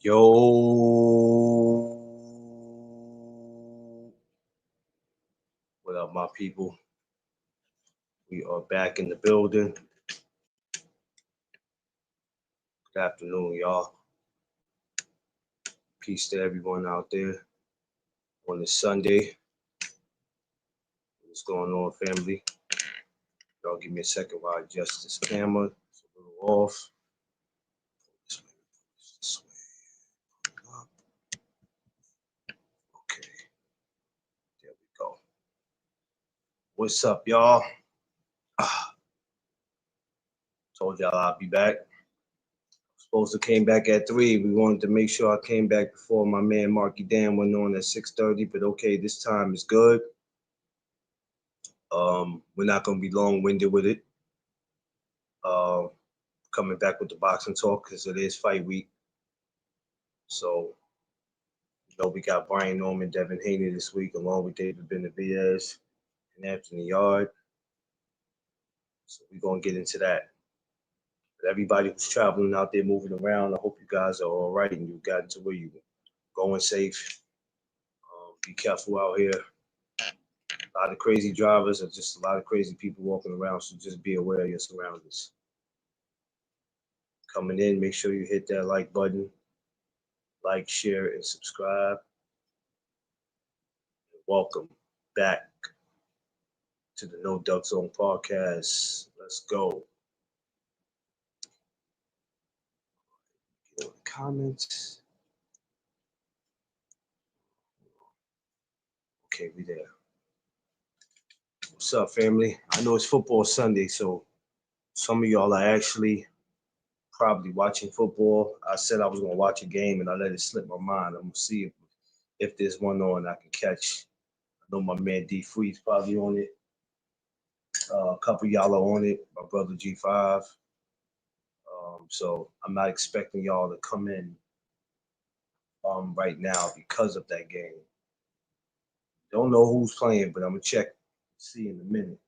Yo, what up, my people? We are back in the building. Good afternoon, y'all. Peace to everyone out there on this Sunday. What's going on, family? Y'all give me a second while I adjust this camera. It's a little off. This way. Up. Okay, there we go. What's up, y'all? Told y'all I'll be back. Supposed to came back at 3. We wanted to make sure I came back before my man Marky Dan went on at 6:30, but okay, this time is good. We're not gonna be long-winded with it. Uh, Coming back with the boxing talk because it is fight week. So, we got Brian Norman, Devin Haney this week, along with David Benavidez and Anthony Yard. So we're gonna get into that. But everybody who's traveling out there, moving around, I hope you guys are all right and you got into where you going safe. Be careful out here. A lot of crazy drivers and just a lot of crazy people walking around. So just be aware of your surroundings. Coming in, make sure you hit that like button, like, share, and subscribe. Welcome back to the No Duck Zone podcast. Let's go. Get on the comments. Okay, we there. What's up, family? I know it's football Sunday, so some of y'all are actually probably watching football. I said I was gonna watch a game and I let it slip my mind. I'm gonna see if there's one on I can catch. I know my man D Free's probably on it. A couple of y'all are on it. My brother G5. So I'm not expecting y'all to come in right now because of that game. Don't know who's playing, but I'm gonna check, see in a minute.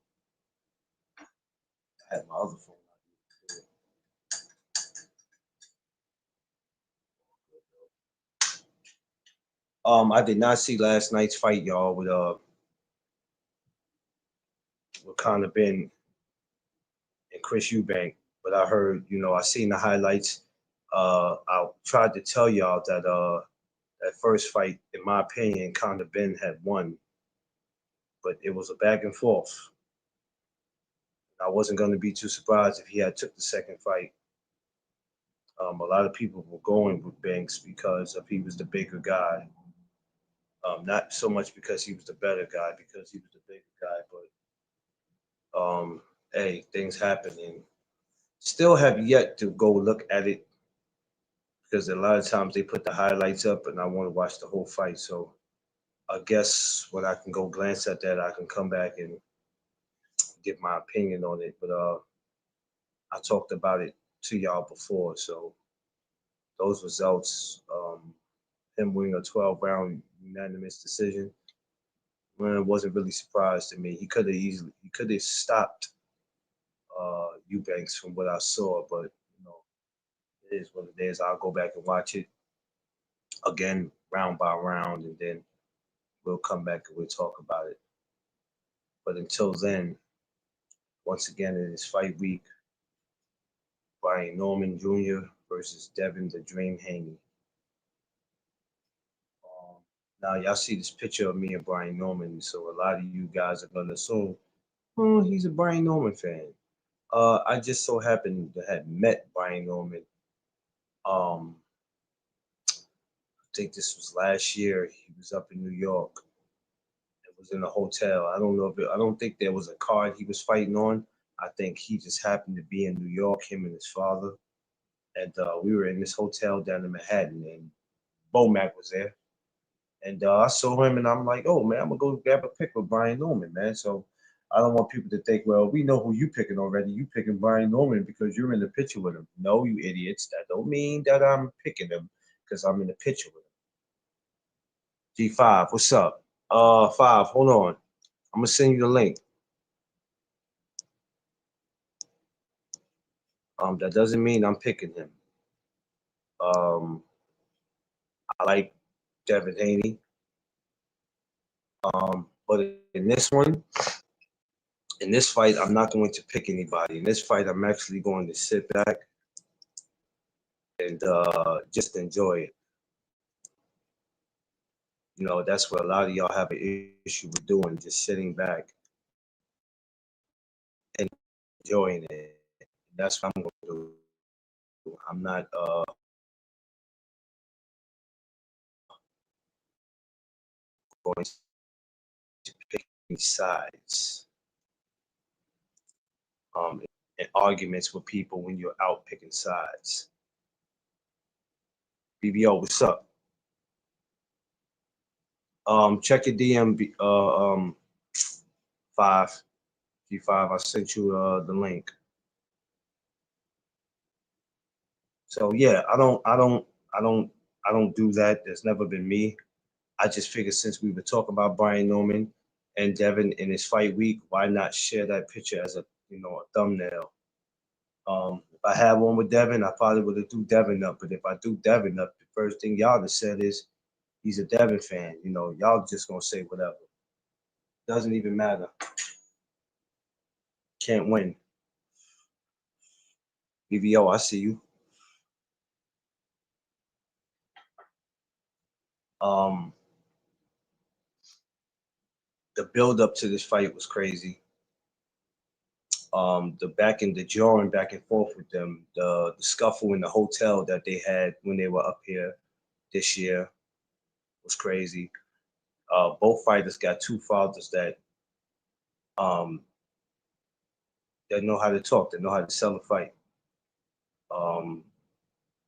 I had my other phone. I did not see last night's fight, y'all, with Conor Ben and Chris Eubank, but I heard, I seen the highlights. I tried to tell y'all that that first fight, in my opinion, Conor Ben had won, but it was a back and forth. I wasn't going to be too surprised if he had took the second fight. A lot of people were going with Banks because of he was the bigger guy. Not so much because he was the better guy, because he was the bigger guy, but hey, things happen, and still have yet to go look at it because a lot of times they put the highlights up, and I want to watch the whole fight. So I guess when I can go glance at that, I can come back and give my opinion on it. But I talked about it to y'all before, so those results, him winning a 12-round unanimous decision, man, it wasn't really surprised to me. He could have stopped Eubanks from what I saw, but it is what it is. I'll go back and watch it again, round by round, and then we'll come back and we'll talk about it. But until then, once again, it is fight week. Brian Norman Jr. versus Devin the Dream Haney. Um, Now, y'all see this picture of me and Brian Norman, so a lot of you guys are going to assume, oh, he's a Brian Norman fan. I just so happened to have met Brian Norman. Um, I think this was last year. He was up in New York. It was in a hotel. I don't think there was a card he was fighting on. I think he just happened to be in New York, him and his father. And we were in this hotel down in Manhattan, and Bomac was there. And I saw him, and I'm like, oh man, I'm gonna go grab a pic with Brian Norman, man. So I don't want people to think, well, we know who you picking already. You picking Brian Norman because you're in the picture with him. No, you idiots. That don't mean that I'm picking him because I'm in the picture with him. G5, what's up? Five, hold on. I'm gonna send you the link. That doesn't mean I'm picking him. Um, I like Devin Haney. But in this fight, I'm not going to pick anybody. In this fight, I'm actually going to sit back and just enjoy it. You know, that's what a lot of y'all have an issue with doing, just sitting back and enjoying it. That's what I'm going to do. I'm not going to pick any sides in arguments with people when you're out picking sides. BBO, what's up? Check your DM, 5G5. I sent you the link. So yeah, I don't do that. That's never been me. I just figured since we were talking about Brian Norman and Devin in his fight week, why not share that picture as a a thumbnail? If I had one with Devin, I probably would have do Devin up. But if I do Devin up, the first thing y'all have said is he's a Devin fan. You know, y'all just gonna say whatever. Doesn't even matter. Can't win. BVO, I see you. Um, the build up to this fight was crazy. The jarring back and forth with them, the scuffle in the hotel that they had when they were up here this year was crazy. Both fighters got two fathers um, that know how to talk, that know how to sell a fight, um,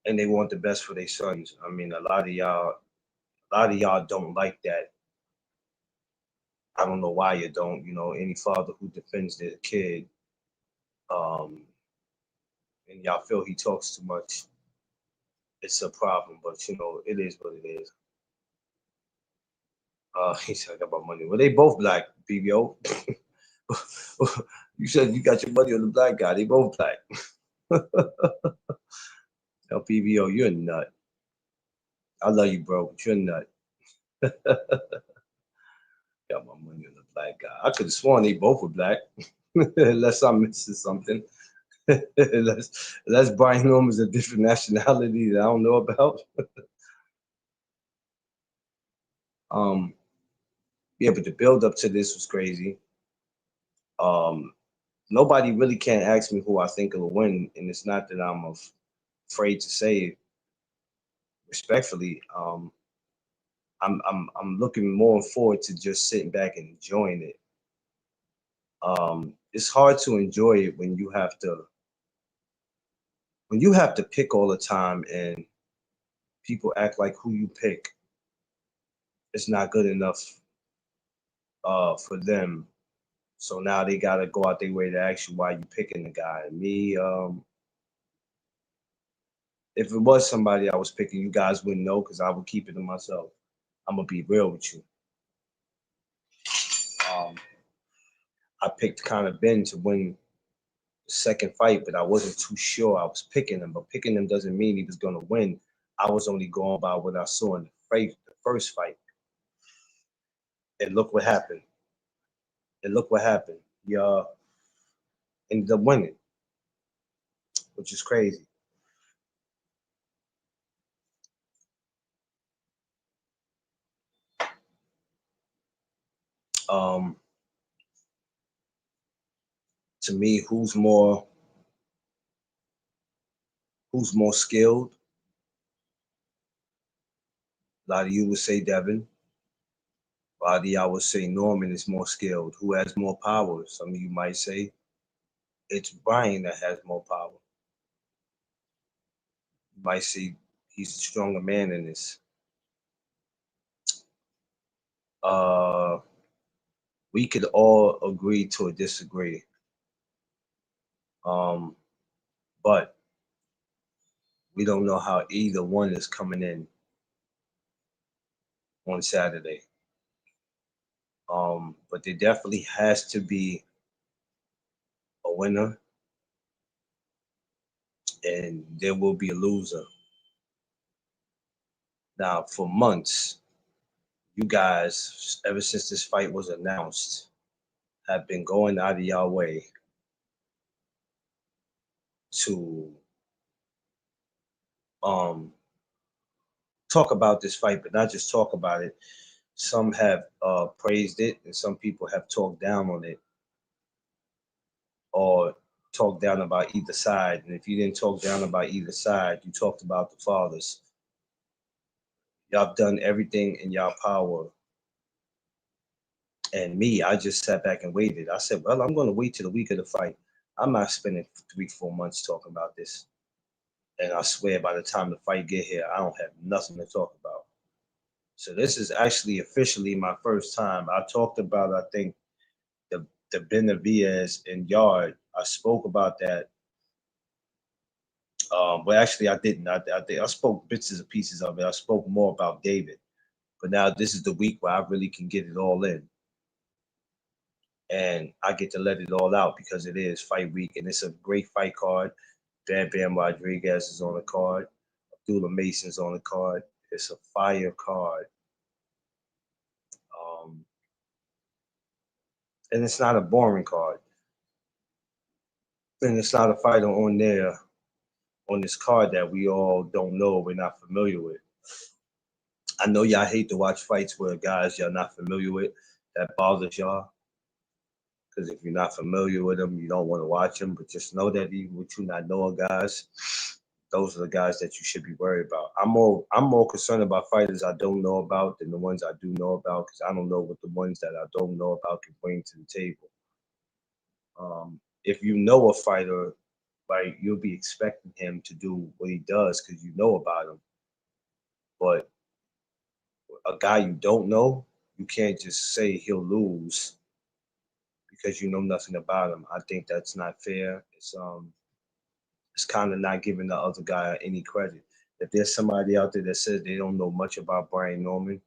and they want the best for their sons. I mean, a lot of y'all don't like that. I don't know why you don't. You know, any father who defends their kid, um, and y'all feel he talks too much, it's a problem. But you know, it is what it is. He said, I got my money. Well, they both black, BBO. You said you got your money on the black guy. They both black. Now, BBO, you're a nut. I love you, bro, but you're a nut. Got my money on the black guy. I could have sworn they both were black. Unless I'm missing something. unless Brian Norman's a different nationality that I don't know about. um, yeah, but the build up to this was crazy. Um, Nobody really can't ask me who I think will win, and it's not that I'm afraid to say it respectfully. I'm looking more forward to just sitting back and enjoying it. It's hard to enjoy it when you have to pick all the time and people act like who you pick is not good enough for them. So now they gotta go out their way to ask you why you picking the guy. Me, if it was somebody I was picking, you guys wouldn't know because I would keep it to myself. I'm gonna be real with you. Um, I picked Conor Ben to win the second fight, but I wasn't too sure I was picking him. But picking him doesn't mean he was gonna win. I was only going by what I saw in the first fight. And look what happened. And look what happened. He ended up winning, which is crazy. Um, to me, who's more skilled? A lot of you would say Devin. A lot of y'all would say Norman is more skilled. Who has more power? Some of you might say it's Brian that has more power. You might say he's a stronger man in this. Uh, we could all agree to a disagree. Um, but we don't know how either one is coming in on Saturday. But there definitely has to be a winner and there will be a loser. Now, for months, you guys, ever since this fight was announced, have been going out of your way to um, talk about this fight, but not just talk about it. Some have praised it, and some people have talked down on it or talked down about either side. And if you didn't talk down about either side, you talked about the fathers. Y'all done everything in y'all power. And me, I just sat back and waited. I said, well, I'm going to wait till the week of the fight. I'm not spending 3, 4 months talking about this. And I swear by the time the fight get here, I don't have nothing to talk about. So this is actually officially my first time. I talked about, I think, the Benavides and Yard. I spoke about that. But actually, I didn't. I spoke bits and pieces of it. I spoke more about David. But now this is the week where I really can get it all in. And I get to let it all out because it is fight week and it's a great fight card. Bam Bam Rodriguez is on the card. Abdullah Mason's on the card. It's a fire card. Um, and it's not a boring card. And it's not a fighter on there on this card that we all don't know, we're not familiar with. I know y'all hate to watch fights where guys y'all not familiar with. That bothers y'all. Because if you're not familiar with them, you don't want to watch them. But just know that even with you not knowing guys, those are the guys that you should be worried about. I'm more concerned about fighters I don't know about than the ones I do know about because I don't know what the ones that I don't know about can bring to the table. If you know a fighter, right, you'll be expecting him to do what he does because you know about him. But a guy you don't know, you can't just say he'll lose because you know nothing about him. I think that's not fair. It's kind of not giving the other guy any credit. If there's somebody out there that says they don't know much about Brian Norman,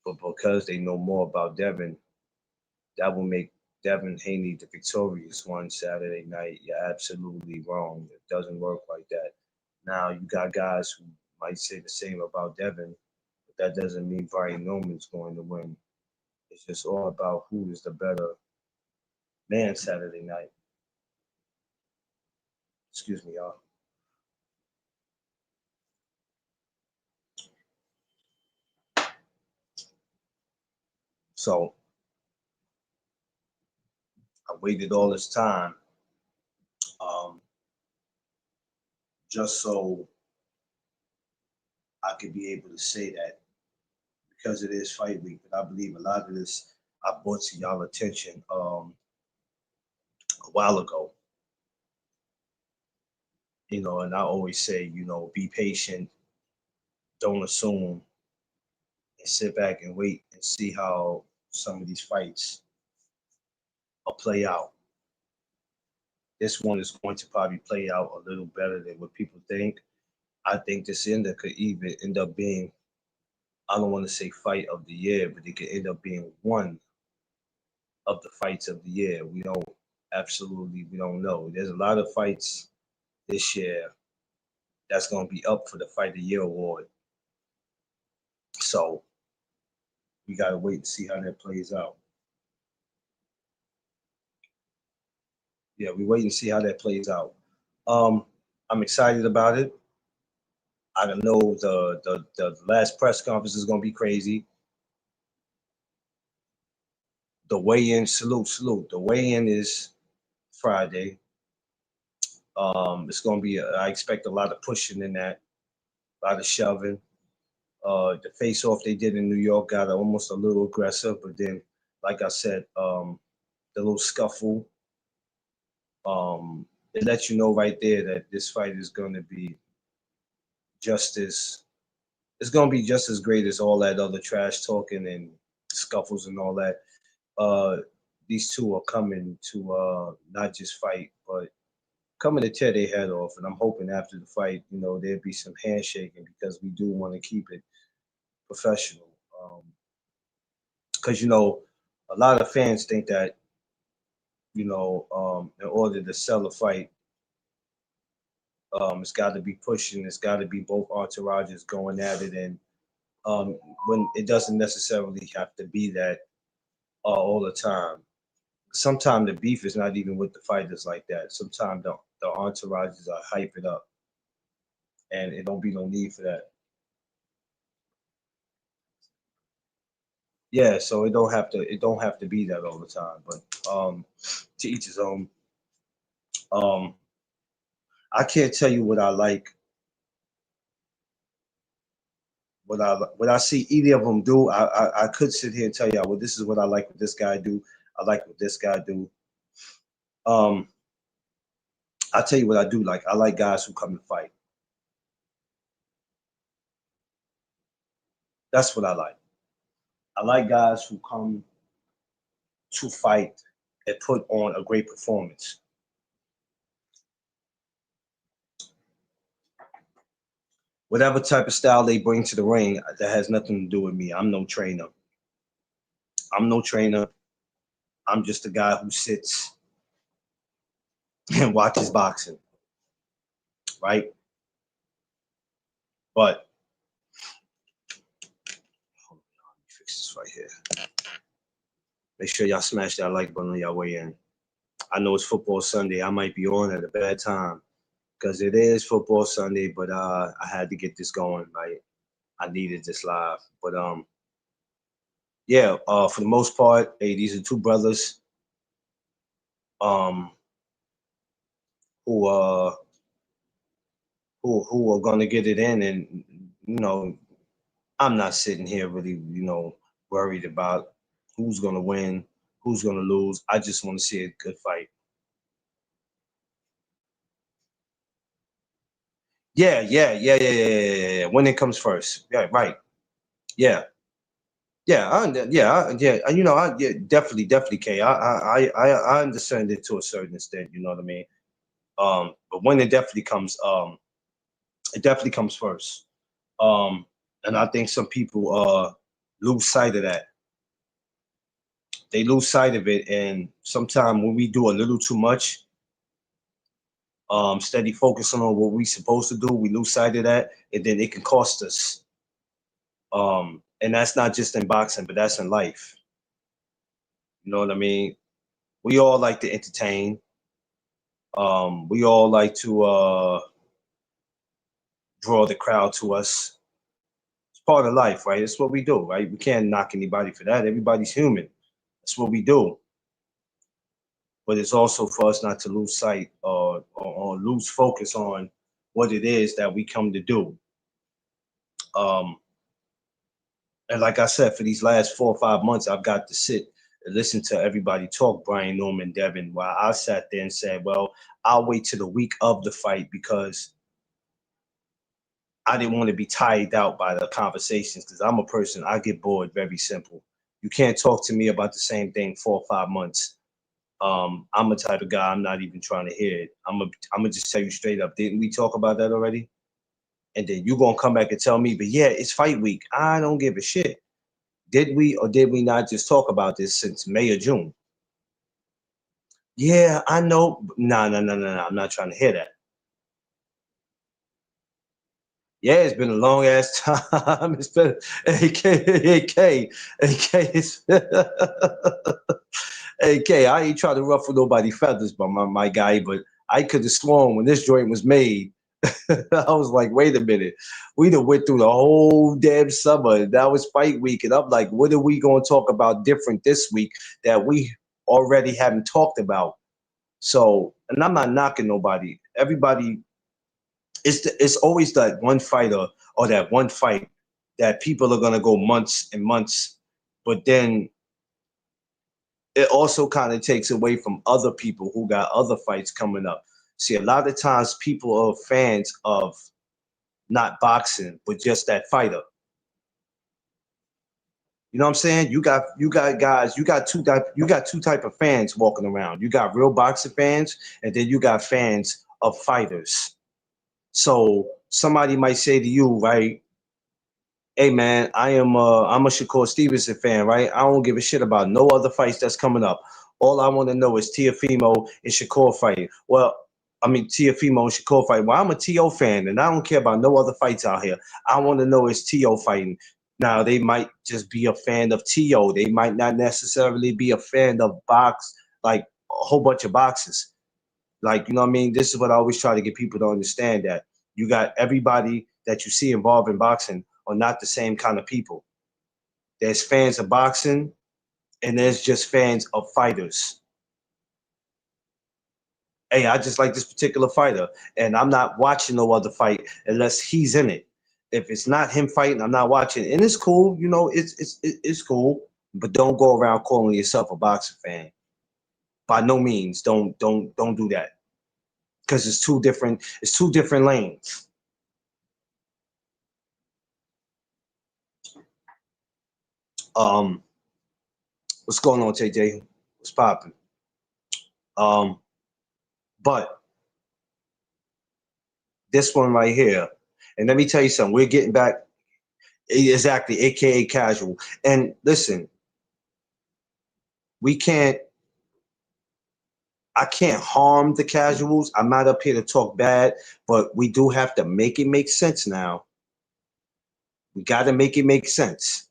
but because they know more about Devin, that will make Devin Haney the victorious one Saturday night. You're absolutely wrong. It doesn't work like that. Now you got guys who might say the same about Devin, but that doesn't mean Brian Norman's going to win. It's just all about who is the better man Saturday night. Excuse me, y'all. So I waited all this time um, just so I could be able to say that because it is fight week. But I believe a lot of this I brought to y'all attention a while ago. And I always say, be patient, don't assume, and sit back and wait and see how some of these fights will play out. This one is going to probably play out a little better than what people think. I think this ender could even end up being, I don't want to say fight of the year, but it could end up being one of the fights of the year. We don't know. There's a lot of fights this year that's going to be up for the fight of the year award. So we got to wait and see how that plays out. Yeah, we wait and see how that plays out. Um, I'm excited about it. I don't know the last press conference is going to be crazy. The weigh-in, salute. The weigh-in is Friday. It's going to be. I expect a lot of pushing in that, a lot of shoving. The face-off they did in New York got almost a little aggressive, but then, like I said, the little scuffle, it lets you know right there that this fight is going to be just as it's going to be just as great as all that other trash talking and scuffles and all that. Uh, these two are coming to not just fight, but coming to tear their head off. And I'm hoping after the fight, there'll be some handshaking because we do want to keep it professional. Because a lot of fans think that in order to sell a fight, It's got to be pushing. It's got to be both entourages going at it, and when it doesn't necessarily have to be that all the time. Sometimes the beef is not even with the fighters like that. Sometimes the entourages are hype it up, and it don't be no need for that. Yeah, so it don't have to be that all the time. But to each his own. Um, I can't tell you what I like. What I see either of them do. I could sit here and tell y'all, well, this is what I like. What this guy do. I like what this guy do. Um, I tell you what I do like. I like guys who come and fight. That's what I like. I like guys who come to fight and put on a great performance. Whatever type of style they bring to the ring, that has nothing to do with me. I'm no trainer. I'm no trainer. I'm just a guy who sits and watches boxing, right? But hold on, let me fix this right here. Make sure y'all smash that like button on y'all way in. I know it's football Sunday. I might be on at a bad time because it is football Sunday, but I had to get this going, right? I needed this live. But yeah, for the most part, hey, these are two brothers um who who are gonna get it in, and you know, I'm not sitting here really, worried about who's gonna win, who's gonna lose. I just want to see a good fight. Yeah, yeah, yeah, yeah, yeah, yeah, yeah, yeah. When it comes first. Yeah, right. Yeah. Yeah, yeah, definitely, definitely, Kay. I understand it to a certain extent. You know what I mean. But when it definitely comes first. Um, and I think some people lose sight of that. They lose sight of it, and sometimes when we do a little too much, steady focusing on what we supposed to do, we lose sight of that, and then it can cost us. And that's not just in boxing, but that's in life. You know what I mean? We all like to entertain. We all like to draw the crowd to us. It's part of life, right? It's what we do, right? We can't knock anybody for that. Everybody's human. That's what we do. But it's also for us not to lose sight or lose focus on what it is that we come to do. Um, and like I said, for these last 4 or 5 months, I've got to sit and listen to everybody talk, Brian Norman, Devin, while I sat there and said, well, I'll wait till the week of the fight because I didn't want to be tired out by the conversations because I'm a person, I get bored very simple. You can't talk to me about the same thing 4 or 5 months. I'm a type of guy, I'm not even trying to hear it. I'm gonna just tell you straight up. Didn't we talk about that already? And then you gonna come back and tell me, but yeah, it's fight week. I don't give a shit. Did we or did we not just talk about this since May or June? Yeah, I know. No, no, no, no, no. I'm not trying to hear that. Yeah, it's been a long ass time. It's been AK. It's, AK. I ain't trying to ruffle nobody's feathers, but my guy. But I could have sworn when this joint was made, I was like, wait a minute, we done went through the whole damn summer. That was fight week, and I'm like, what are we gonna talk about different this week that we already haven't talked about? So, and I'm not knocking nobody. Everybody, it's always that one fighter or that one fight that people are gonna go months and months, but then it also kind of takes away from other people who got other fights coming up. See, a lot of times people are fans of not boxing, but just that fighter. You know what I'm saying? You got guys, you got two type of fans walking around. You got real boxing fans, and then you got fans of fighters. So somebody might say to you, right? Hey man, I'm a Shakur Stevenson fan, right? I don't give a shit about no other fights that's coming up. All I want to know is Tiafimo and Shakur fighting. Well, I mean, Tiafimo and Shakur fight. Well, I'm a TO fan, and I don't care about no other fights out here. I want to know is TO fighting. Now, they might just be a fan of TO. They might not necessarily be a fan of box, like a whole bunch of boxes. Like, you know what I mean? This is what I always try to get people to understand, that you got everybody that you see involved in boxing are not the same kind of people. There's fans of boxing, and there's just fans of fighters. Hey, I just like this particular fighter, and I'm not watching no other fight unless he's in it. If it's not him fighting, I'm not watching. And it's cool, you know, it's cool, but don't go around calling yourself a boxing fan. By no means, don't do that, because it's two different lanes. Um, what's going on, JJ? What's popping? Um, but this one right here, and let me tell you something. We're getting back exactly, aka casual. And listen, we can't. I can't harm the casuals. I'm not up here to talk bad, but we do have to make it make sense now. We got to make it make sense.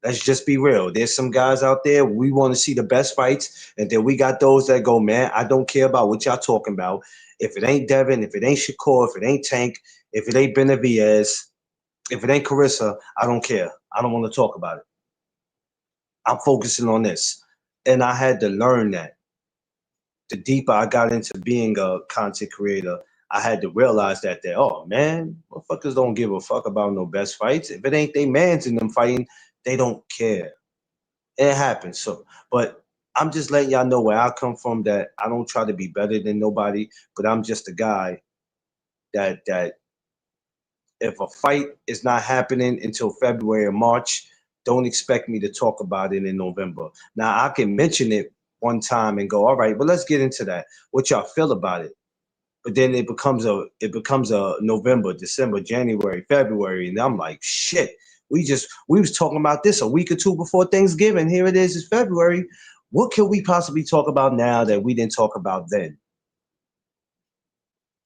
Let's just be real. There's some guys out there, we want to see the best fights, and then we got those that go, man, I don't care about what y'all talking about. If it ain't Devin, if it ain't Shakur, if it ain't Tank, if it ain't Benavidez, if it ain't Carissa, I don't care. I don't want to talk about it. I'm focusing on this. And I had to learn that. The deeper I got into being a content creator, I had to realize that oh man, motherfuckers don't give a fuck about no best fights. If it ain't they mans in them fighting, they don't care. It happens. So, but I'm just letting y'all know where I come from. That I don't try to be better than nobody, but I'm just a guy that if a fight is not happening until February or March, don't expect me to talk about it in November. Now I can mention it one time and go, all right, but let's get into that. What y'all feel about it? But then it becomes a November, December, January, February, and I'm like, shit. We was talking about this a week or two before Thanksgiving. Here it is, it's February. What can we possibly talk about now that we didn't talk about then?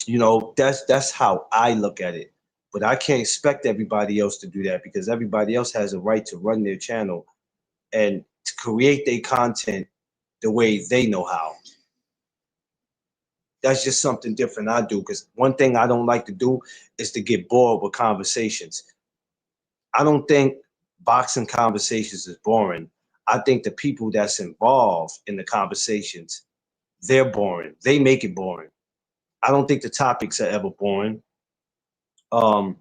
You know, that's how I look at it. But I can't expect everybody else to do that, because everybody else has a right to run their channel and to create their content the way they know how. That's just something different I do, because one thing I don't like to do is to get bored with conversations. I don't think boxing conversations is boring. I think the people that's involved in the conversations, they're boring. They make it boring. I don't think the topics are ever boring. Um,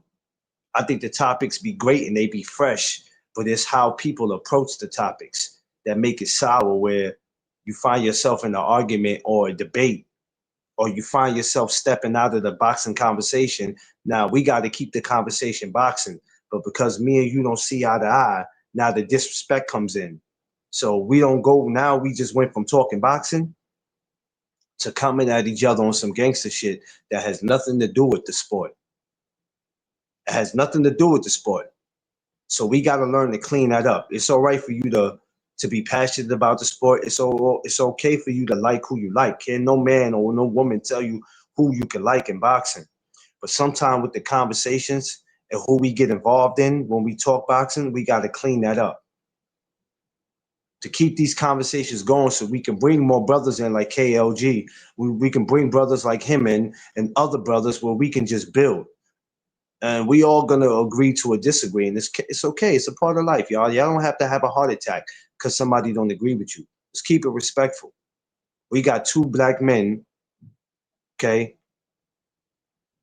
I think the topics be great and they be fresh, but it's how people approach the topics that make it sour, where you find yourself in an argument or a debate, or you find yourself stepping out of the boxing conversation. Now we got to keep the conversation boxing, but because me and you don't see eye to eye, now the disrespect comes in. So we don't go, now we just went from talking boxing to coming at each other on some gangster shit that has nothing to do with the sport. It has nothing to do with the sport. So we got to learn to clean that up. It's all right for you to be passionate about the sport. It's okay for you to like who you like. Can no man or no woman tell you who you can like in boxing. But sometimes with the conversations and who we get involved in when we talk boxing, we got to clean that up to keep these conversations going, so we can bring more brothers in like KLG. We can bring brothers like him in, and other brothers, where we can just build. And we all gonna agree to a disagree, and it's okay. It's a part of life, y'all. Y'all don't have to have a heart attack because somebody don't agree with you. Just keep it respectful. We got two black men, okay?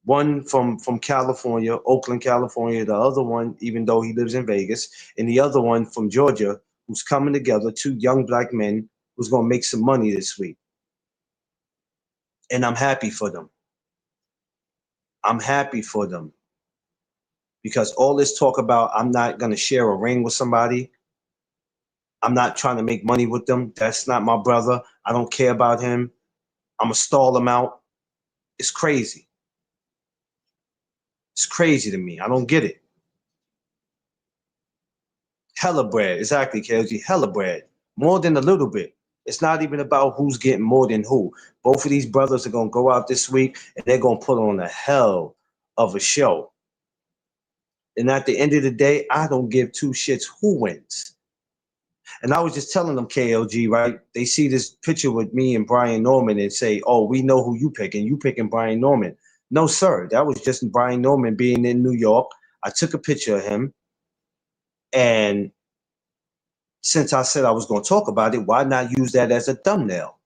One from California, Oakland, California. The other one, even though he lives in Vegas, and the other one from Georgia, who's coming together. Two young black men who's gonna make some money this week, and I'm happy for them. I'm happy for them, because all this talk about I'm not gonna share a ring with somebody, I'm not trying to make money with them. That's not my brother. I don't care about him. I'm gonna stall him out. It's crazy. It's crazy to me. I don't get it. Hella bread. Exactly, KLG. Hella bread. More than a little bit. It's not even about who's getting more than who. Both of these brothers are gonna go out this week and they're gonna put on a hell of a show. And at the end of the day, I don't give two shits who wins. And I was just telling them, KLG, right? They see this picture with me and Brian Norman and say, oh, we know who you picking. You picking Brian Norman. No, sir. That was just Brian Norman being in New York. I took a picture of him. And since I said I was going to talk about it, why not use that as a thumbnail?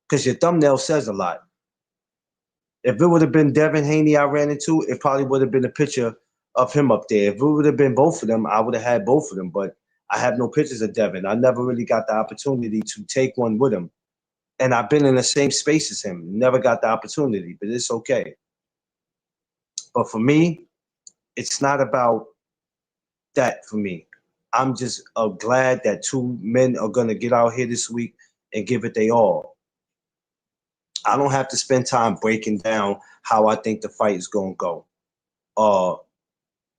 Because your thumbnail says a lot. If it would have been Devin Haney I ran into, it probably would have been a picture of him up there. If it would have been both of them, I would have had both of them. But I have no pictures of Devin. I never really got the opportunity to take one with him. And I've been in the same space as him. Never got the opportunity, but it's okay. But for me, it's not about that for me. I'm just glad that two men are going to get out here this week and give it their all. I don't have to spend time breaking down how I think the fight is going to go.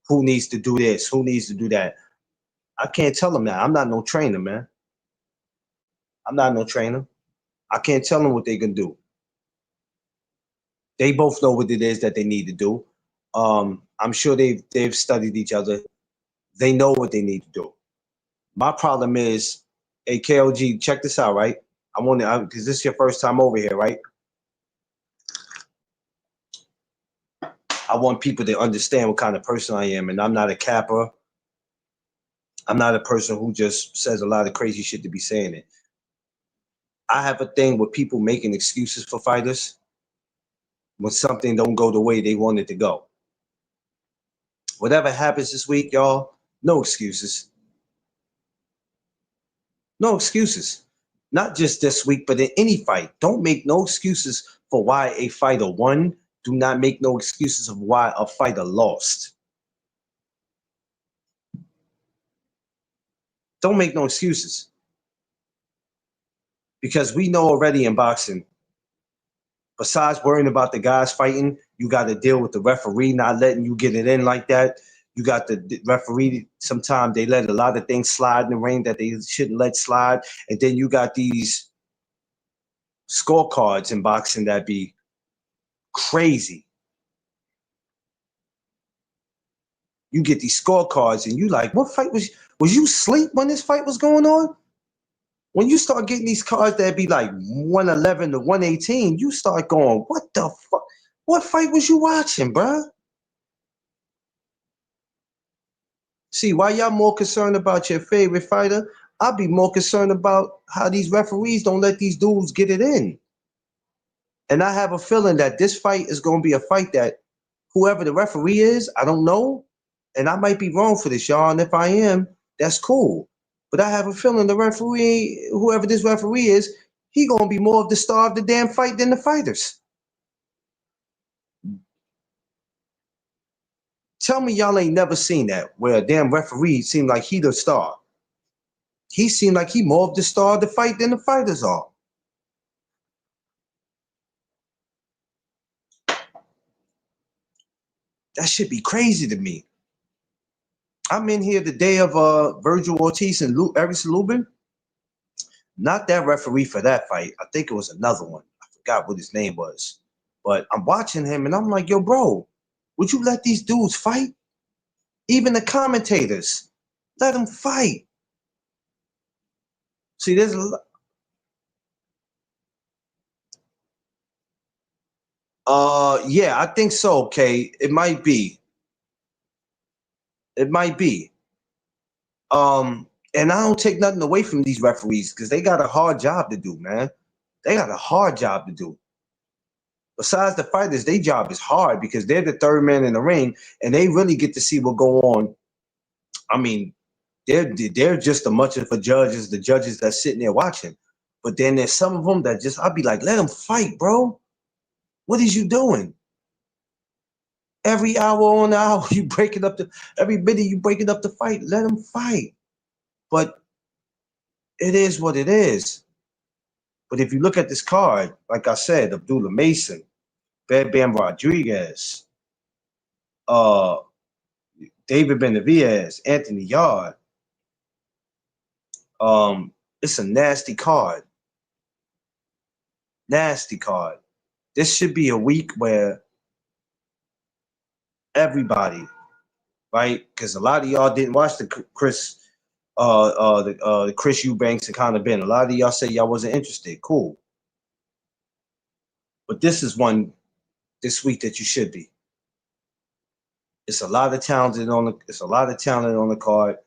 Who needs to do this? Who needs to do that? I can't tell them that. I'm not no trainer, man. I'm not no trainer. I can't tell them what they can do. They both know what it is that they need to do. I'm sure they've studied each other. They know what they need to do. My problem is, hey, KLG, check this out, right? I want to, because this is your first time over here, right? I want people to understand what kind of person I am, and I'm not a capper. I'm not a person who just says a lot of crazy shit to be saying it. I have a thing with people making excuses for fighters when something don't go the way they want it to go. Whatever happens this week, y'all, no excuses. No excuses. Not just this week, but in any fight. Don't make no excuses for why a fighter won. Do not make no excuses of why a fighter lost. Don't make no excuses. Because we know already in boxing, besides worrying about the guys fighting, you got to deal with the referee not letting you get it in like that. You got the referee, sometimes they let a lot of things slide in the ring that they shouldn't let slide. And then you got these scorecards in boxing that be crazy. You get these scorecards and you like, what fight was you asleep when this fight was going on? When you start getting these cards that be like 111 to 118, you start going, what the fuck? What fight was you watching, bruh? See, why y'all more concerned about your favorite fighter? I'll be more concerned about how these referees don't let these dudes get it in. And I have a feeling that this fight is going to be a fight that whoever the referee is, I don't know. And I might be wrong for this, y'all. And if I am, that's cool. But I have a feeling the referee, whoever this referee is, he going to be more of the star of the damn fight than the fighters. Tell me y'all ain't never seen that, where a damn referee seemed like he the star. He seemed like he more of the star of the fight than the fighters are. That should be crazy to me. I'm in here the day of Virgil Ortiz and Erickson Lubin. Not that referee for that fight. I think it was another one. I forgot what his name was. But I'm watching him and I'm like, yo, bro, would you let these dudes fight? Even the commentators, let them fight. See, there's a lot. Yeah, I think so, okay. It might be. It might be. And I don't take nothing away from these referees because they got a hard job to do, man. They got a hard job to do. Besides the fighters, their job is hard because they're the third man in the ring and they really get to see what go on. I mean, they're just as much of a judge as the judges that's sitting there watching. But then there's some of them that just, I'll be like, let them fight, bro. What is you doing? Every hour on the hour, you breaking up every minute you breaking up the fight. Let them fight. But it is what it is. But if you look at this card, like I said, Abdullah Mason, Bam Bam Rodriguez, David Benavidez, Anthony Yarde, It's a nasty card. Nasty card. This should be a week where everybody, right? Because a lot of y'all didn't watch the Chris Eubanks and Conor Ben. A lot of y'all say y'all wasn't interested. Cool. But this is one this week that you should be. It's a lot of talent on the card.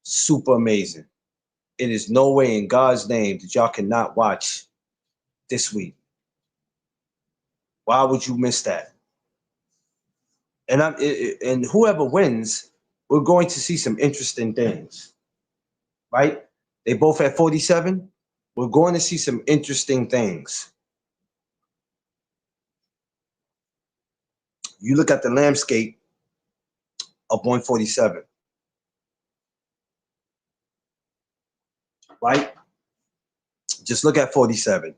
Super amazing. It is no way in God's name that y'all cannot watch this week. Why would you miss that? And whoever wins, we're going to see some interesting things, right? They both at 47. We're going to see some interesting things. You look at the landscape of 147, right? Just look at 47.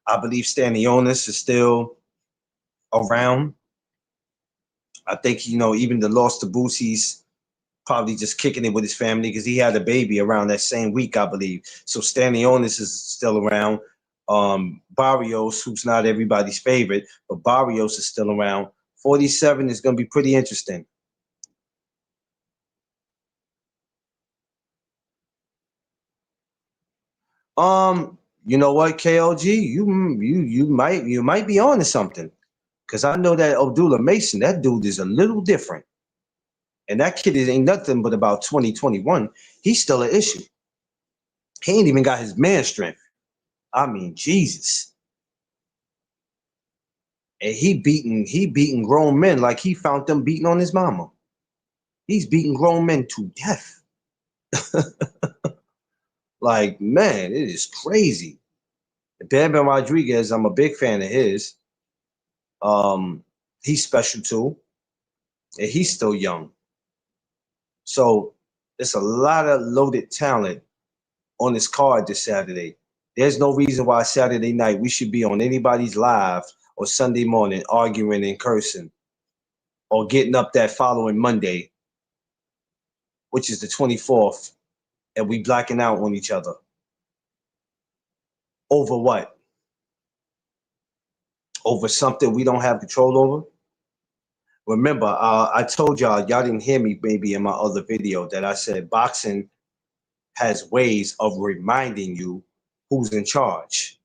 I believe Stanionis is still around. I think, even the loss to Boosie's probably just kicking it with his family because he had a baby around that same week, I believe. So Stanionis is still around. Barrios, who's not everybody's favorite, but Barrios is still around. 47 is going to be pretty interesting. You know what, KLG, you might be on to something, because I know that Abdullah Mason, that dude is a little different, and that kid ain't nothing but about 2021. He's still an issue. He ain't even got his man strength. I mean, Jesus. And he beating grown men like he found them beating on his mama. He's beating grown men to death. Like, man, it is crazy. Ben Rodriguez, I'm a big fan of his. He's special too. And he's still young. So there's a lot of loaded talent on this card this Saturday. There's no reason why Saturday night we should be on anybody's live or Sunday morning arguing and cursing or getting up that following Monday, which is the 24th, and we blacking out on each other. Over what? Over something we don't have control over? Remember, I told y'all didn't hear me maybe in my other video that I said boxing has ways of reminding you who's in charge.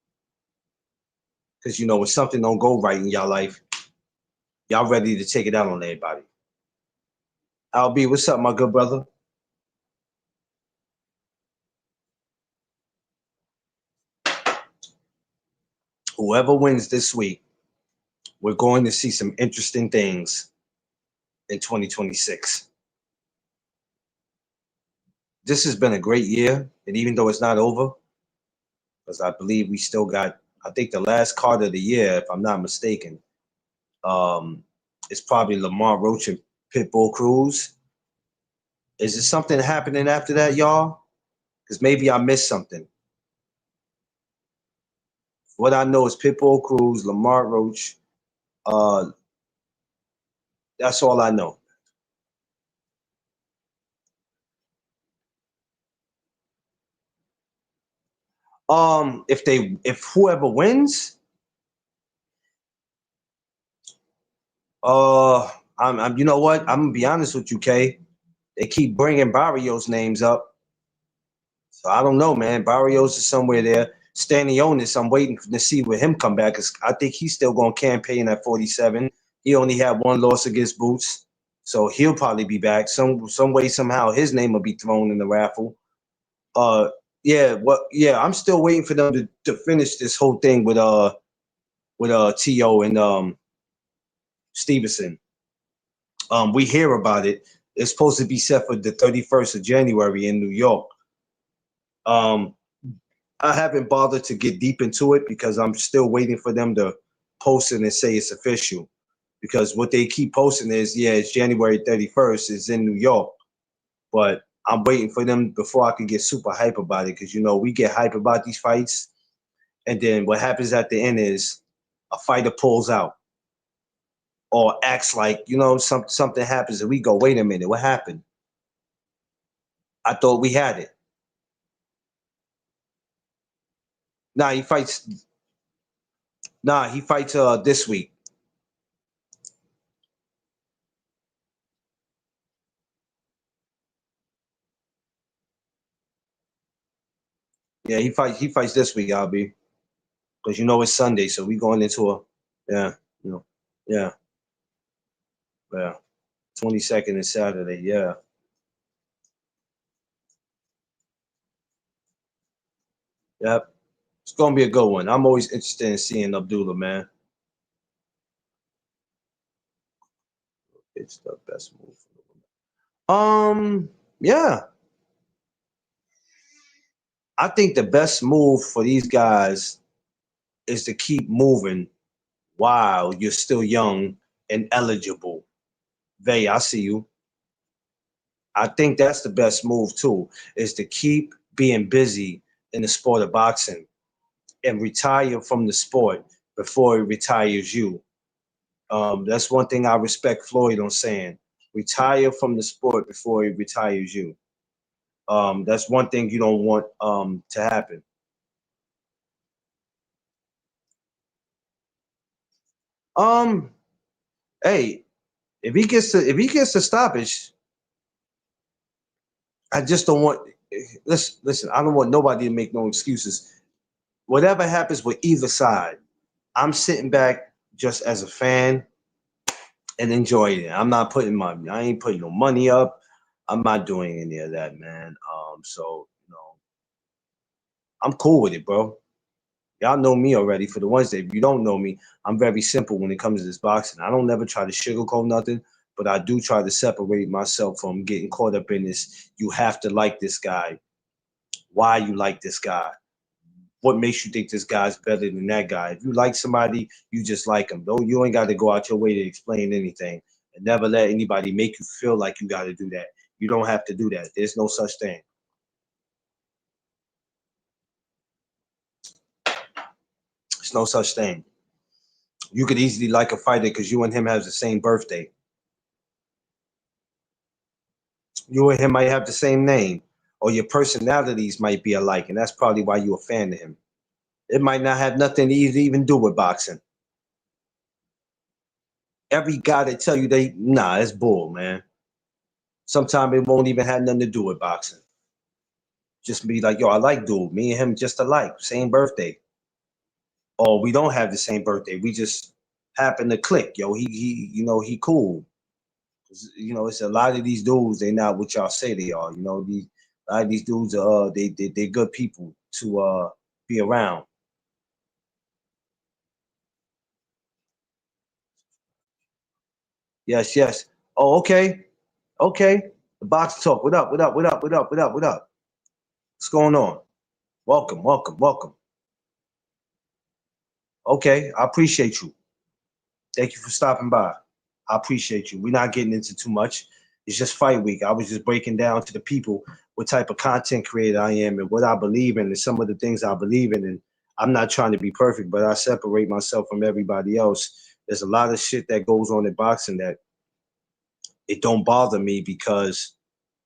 Because, when something don't go right in y'all life, y'all ready to take it out on everybody. LB, what's up, my good brother? Whoever wins this week, we're going to see some interesting things in 2026. This has been a great year, and even though it's not over, because I believe we still got, I think the last card of the year, if I'm not mistaken, it's probably Lamar Roach and Pitbull Cruz. Is there something happening after that, y'all? Because maybe I missed something. What I know is Pitbull Cruz, Lamar Roach. That's all I know. If whoever wins, you know what? I'm gonna be honest with you, Kay. They keep bringing Barrios names up, so I don't know, man. Barrios is somewhere there. Stanionis, I'm waiting to see where him come back, because I think he's still going to campaign at 47. He only had one loss against Boots, so he'll probably be back. Some way, somehow, his name will be thrown in the raffle. I'm still waiting for them to finish this whole thing with T.O. and Stevenson. We hear about it. It's supposed to be set for the 31st of January in New York. I haven't bothered to get deep into it because I'm still waiting for them to post it and say it's official. Because what they keep posting is, it's January 31st. It's in New York. But I'm waiting for them before I can get super hype about it. Because, we get hype about these fights. And then what happens at the end is a fighter pulls out or acts like, something happens and we go, wait a minute, what happened? I thought we had it. Nah, he fights. Nah, he fights this week. Yeah, he fights this week, Albie. Because you know it's Sunday, so we going into a yeah, you know, yeah, yeah. 22nd is Saturday, yeah. Yep. It's gonna be a good one. I'm always interested in seeing Abdullah, man. It's the best move. Yeah. I think the best move for these guys is to keep moving while you're still young and eligible. Vay, I see you. I think that's the best move too, is to keep being busy in the sport of boxing and retire from the sport before it retires you. That's one thing I respect Floyd on saying. Retire from the sport before it retires you. That's one thing you don't want to happen. Um, hey, if he gets the stoppage, I just don't want. Listen. I don't want nobody to make no excuses. Whatever happens with either side, I'm sitting back just as a fan and enjoying it. I'm not putting my. I ain't putting no money up. I'm not doing any of that, man. So I'm cool with it, bro. Y'all know me already. For the ones that you don't know me, I'm very simple when it comes to this boxing. I don't never try to sugarcoat nothing, but I do try to separate myself from getting caught up in this. You have to like this guy. Why you like this guy? What makes you think this guy's better than that guy? If you like somebody, you just like him. Though you ain't got to go out your way to explain anything, and never let anybody make you feel like you got to do that. You don't have to do that. There's no such thing. There's no such thing. You could easily like a fighter because you and him have the same birthday. You and him might have the same name, or your personalities might be alike, and that's probably why you're a fan of him. It might not have nothing to even do with boxing. Every guy that tell you it's bull, man. Sometimes it won't even have nothing to do with boxing. Just be like, yo, I like dude. Me and him just alike, same birthday. Or we don't have the same birthday. We just happen to click. Yo, he cool. It's a lot of these dudes. They not what y'all say they are. A lot of these dudes are they good people to be around. Yes, yes. Oh, okay, okay. The box talk. What up? What up? What up? What up? What up? What up? What's going on? Welcome, welcome, welcome. Okay, I appreciate you. Thank you for stopping by. I appreciate you. We're not getting into too much. It's just fight week. I was just breaking down to the people what type of content creator I am and what I believe in and some of the things I believe in. And I'm not trying to be perfect, but I separate myself from everybody else. There's a lot of shit that goes on in boxing that it don't bother me because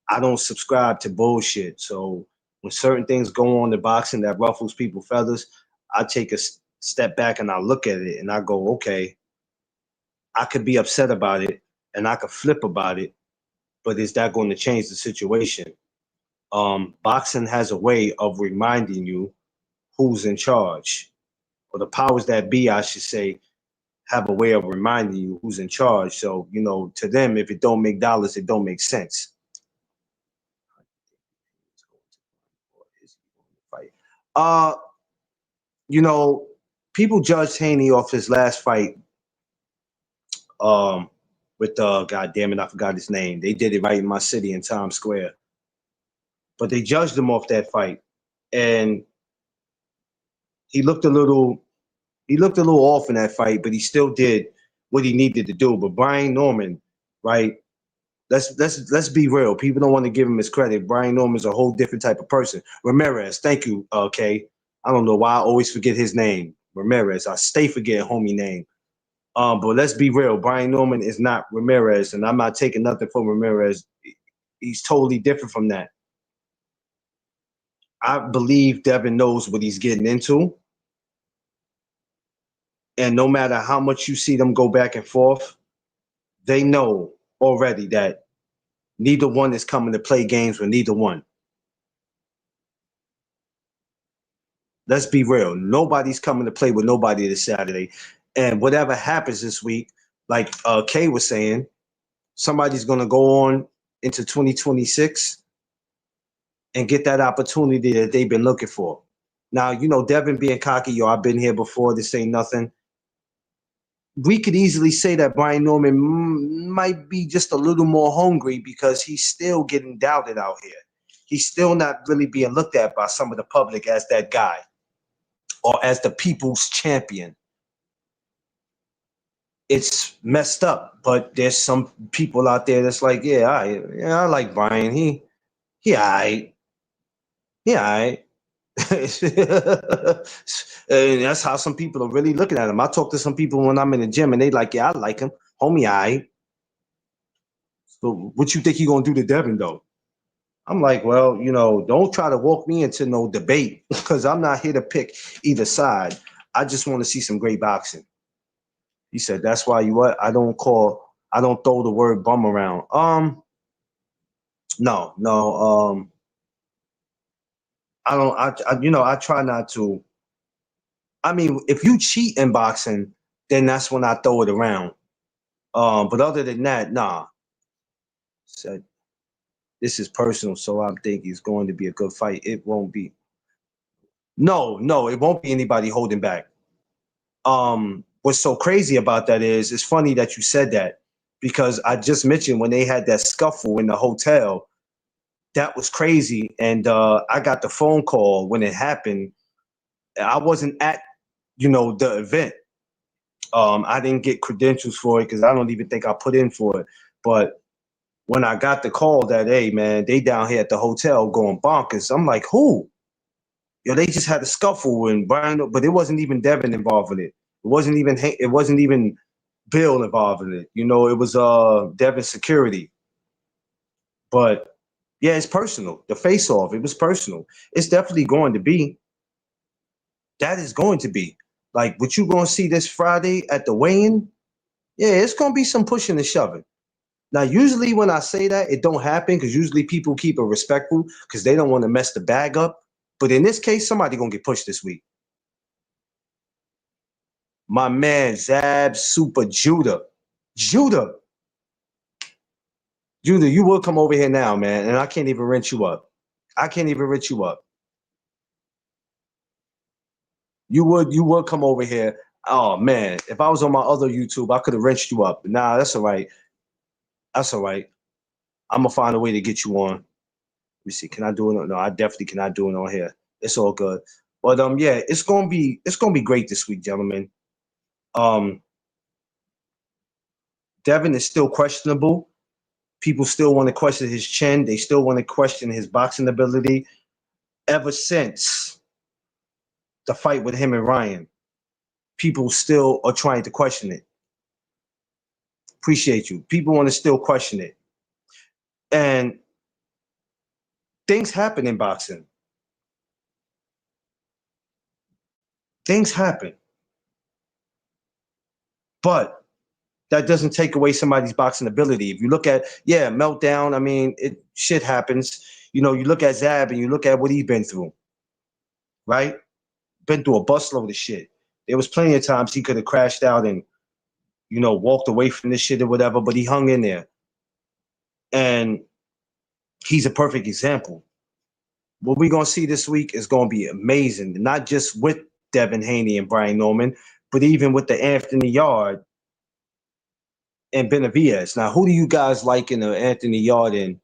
I don't subscribe to bullshit. So when certain things go on in boxing that ruffles people's feathers, I take a step back and I look at it and I go, okay, I could be upset about it and I could flip about it, but is that going to change the situation? Boxing has a way of reminding you who's in charge, or the powers that be, I should say, have a way of reminding you who's in charge. So, to them, if it don't make dollars, it don't make sense. Uh, you know, People judged Haney off his last fight um, with God damn it, I forgot his name. They did it right in my city in Times Square, but they judged him off that fight, and he looked a little he looked a little off in that fight, but he still did what he needed to do. But Brian Norman, right? Let's be real. People don't want to give him his credit. Brian Norman's a whole different type of person. Ramirez, thank you, Kay. I don't know why I always forget his name. Ramirez. I stay forgetting homie name. But let's be real. Brian Norman is not Ramirez, and I'm not taking nothing from Ramirez. He's totally different from that. I believe Devin knows what he's getting into. And no matter how much you see them go back and forth, they know already that neither one is coming to play games with neither one. Let's be real. Nobody's coming to play with nobody this Saturday. And whatever happens this week, like Kay was saying, somebody's going to go on into 2026 and get that opportunity that they've been looking for. Now, you know, Devin being cocky, yo, I've been here before, this ain't nothing. We could easily say that Brian Norman might be just a little more hungry because he's still getting doubted out here. He's still not really being looked at by some of the public as that guy or as the people's champion. It's messed up, but there's some people out there that's like, yeah, I like Brian. He all right. He all right. And that's how some people are really looking at him. I talk to some people when I'm in the gym and they like, yeah, I like him. Homie, all right. So what you think he gonna do to Devin though? I'm like, well, you know, don't try to walk me into no debate because I'm not here to pick either side. I just want to see some great boxing. He said, that's why you what? I don't throw the word bum around. No. I don't I try not to. I mean, if you cheat in boxing, then that's when I throw it around. But other than that, nah. Said this is personal, so I'm thinking it's going to be a good fight. It won't be. No, it won't be anybody holding back. What's so crazy about that is it's funny that you said that because I just mentioned when they had that scuffle in the hotel, that was crazy. And I got the phone call when it happened. I wasn't at, you know, the event. I didn't get credentials for it because I don't even think I put in for it. But when I got the call that, hey, man, they down here at the hotel going bonkers, I'm like, who? Yo, they just had a scuffle and Brian, but it wasn't even Devin involved in it. It wasn't even Bill involved in it. You know, it was Devin security. But yeah, it's personal. The face off, it was personal. It's definitely going to be. That is going to be. Like what you gonna see this Friday at the weigh-in, yeah, it's gonna be some pushing and shoving. Now, usually when I say that, it don't happen because usually people keep it respectful because they don't want to mess the bag up. But in this case, somebody gonna get pushed this week. My man Zab Super Judah. Judah, you will come over here now, man, and I can't even rent you up. I can't even rent you up. You would come over here. Oh man, if I was on my other YouTube, I could have wrenched you up. Nah, that's all right. That's all right. I'm gonna find a way to get you on. Let me see. Can I do it? No, I definitely cannot do it on here. It's all good. But yeah, it's gonna be great this week, gentlemen. Um, Devin is still questionable. People still want to question his chin. They still want to question his boxing ability. Ever since the fight with him and Ryan, people still are trying to question it. Appreciate you. People want to still question it. And things happen in boxing. Things happen. But that doesn't take away somebody's boxing ability. If you look at, yeah, meltdown, I mean, shit happens. You know, you look at Zab and you look at what he's been through, right? Been through a busload of shit. There was plenty of times he could have crashed out and, you know, walked away from this shit or whatever, but he hung in there. And he's a perfect example. What we're going to see this week is going to be amazing, not just with Devin Haney and Brian Norman, but even with the Anthony Yard and Benavidez. Now, who do you guys like in the Anthony Yard and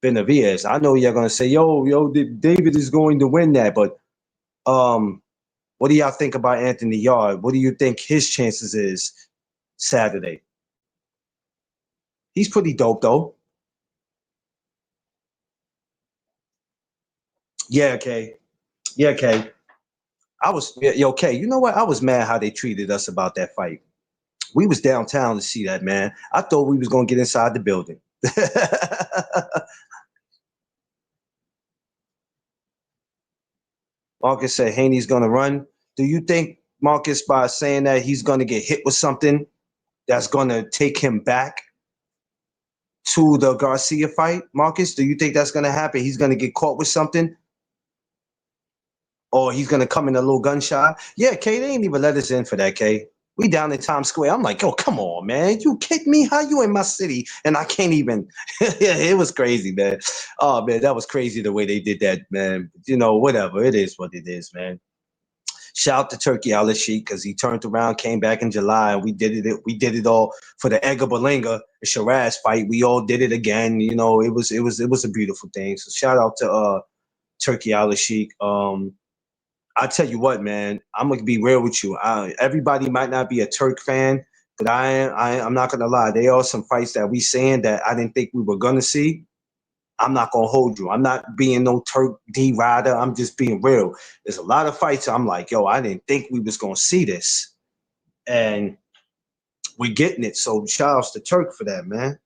Benavidez? I know you're going to say, yo, David is going to win that, but what do y'all think about Anthony Yard? What do you think his chances is Saturday? He's pretty dope, though. Yeah, okay. Yeah, okay. Okay, you know what? I was mad how they treated us about that fight. We was downtown to see that, man. I thought we was gonna get inside the building. Marcus said Haney's gonna run. Do you think Marcus, by saying that, he's gonna get hit with something that's gonna take him back to the Garcia fight? Marcus, do you think that's gonna happen? He's gonna get caught with something, or he's gonna come in a little gunshot? Yeah, K, they ain't even let us in for that, K. We down in Times Square. I'm like, yo, come on, man. You kidding me? How you in my city and I can't even? Yeah, it was crazy, man. Oh man, that was crazy the way they did that, man. You know, whatever. It is what it is, man. Shout out to Turkey Al Sheik because he turned around, came back in July, and we did it. We did it all for the Edgar Berlanga and Shiraz fight. We all did it again. You know, it was a beautiful thing. So shout out to Turkey Al Sheik. I tell you what, man, I'm gonna be real with you. Everybody might not be a Turk fan, but I'm not gonna lie. There are some fights that we saying that I didn't think we were gonna see. I'm not gonna hold you. I'm not being no Turk D rider. I'm just being real. There's a lot of fights I'm like, yo, I didn't think we was gonna see this, and we're getting it. So shout outs to Turk for that, man.